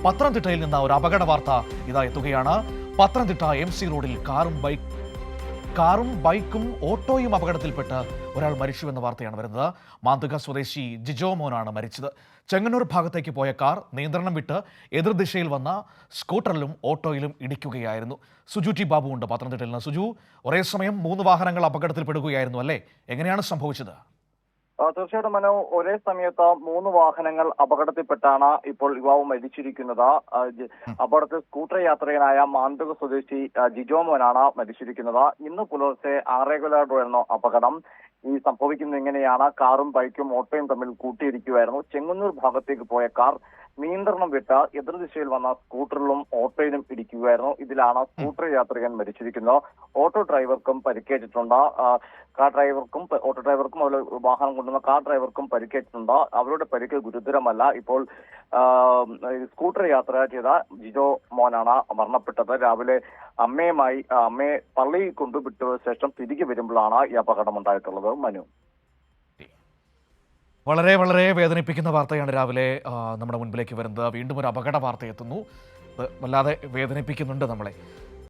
പത്തനംതിട്ടയിൽ നിന്ന് ഒരു അപകട വാർത്ത ഇതാ എത്തുകയാണ്. പത്തനംതിട്ട MC റോഡിൽ കാറും ബൈക്കും ഓട്ടോയും അപകടത്തിൽപ്പെട്ട് ഒരാൾ മരിച്ചുവെന്ന വാർത്തയാണ് വരുന്നത്. മാന്തുക സ്വദേശി ജിജോ മോനാണ് മരിച്ചത്. ചെങ്ങന്നൂർ ഭാഗത്തേക്ക് പോയ കാർ നിയന്ത്രണം വിട്ട് എതിർദിശയിൽ വന്ന സ്കൂട്ടറിലും ഓട്ടോയിലും ഇടിക്കുകയായിരുന്നു. സുജു ടി ബാബു ഉണ്ട് പത്തനംതിട്ടയിൽ നിന്ന്. സുജു, ഒരേ സമയം 3 വാഹനങ്ങൾ അപകടത്തിൽപ്പെടുകയായിരുന്നു അല്ലേ? എങ്ങനെയാണ് സംഭവിച്ചത്? തീർച്ചയായിട്ടും മനോ, ഒരേ സമയത്ത് 3 വാഹനങ്ങൾ അപകടത്തിൽപ്പെട്ടാണ് ഇപ്പോൾ യുവാവ് മരിച്ചിരിക്കുന്നത്. അപകടത്തിൽ സ്കൂട്ടർ യാത്രികനായ മാന്തുക സ്വദേശി ജിജോമോനാണ് മരിച്ചിരിക്കുന്നത്. ഇന്ന് പുലർച്ചെ 6:15 അപകടം. ഈ സംഭവിക്കുന്നത് എങ്ങനെയാണ്? കാറും ബൈക്കും ഓട്ടോയും തമ്മിൽ കൂട്ടിയിടിക്കുമായിരുന്നു. ചെങ്ങന്നൂർ ഭാഗത്തേക്ക് പോയ കാർ നിയന്ത്രണം വിട്ട് എതിർദിശയിൽ വന്ന സ്കൂട്ടറിലും ഓട്ടോയിലും ഇടിക്കുകയായിരുന്നു. ഇതിലാണ് സ്കൂട്ടർ യാത്രികൻ മരിച്ചിരിക്കുന്നത്. ഓട്ടോ ഡ്രൈവർക്കും പരിക്കേറ്റിട്ടുണ്ട്. ഓട്ടോ ഡ്രൈവർക്കും അതുപോലെ വാഹനം കൊണ്ടുവന്ന കാർ ഡ്രൈവർക്കും പരിക്കേറ്റിട്ടുണ്ട്. അവരുടെ പരിക്ക് ഗുരുതരമല്ല. ഇപ്പോൾ സ്കൂട്ടർ യാത്ര ചെയ്ത ജിജോ മോനാണ് മരണപ്പെട്ടത്. രാവിലെ അമ്മയെ പള്ളിയിൽ കൊണ്ടുവിട്ട ശേഷം തിരികെ വരുമ്പോഴാണ് ഈ അപകടം ഉണ്ടായിട്ടുള്ളത്. മനു, വളരെ വളരെ വേദനിപ്പിക്കുന്ന വാർത്തയാണ് രാവിലെ നമ്മുടെ മുൻപിലേക്ക് വരുന്നത്. വീണ്ടും ഒരു അപകട വാർത്ത എത്തുന്നു. വല്ലാതെ വേദനിപ്പിക്കുന്നുണ്ട് നമ്മളെ.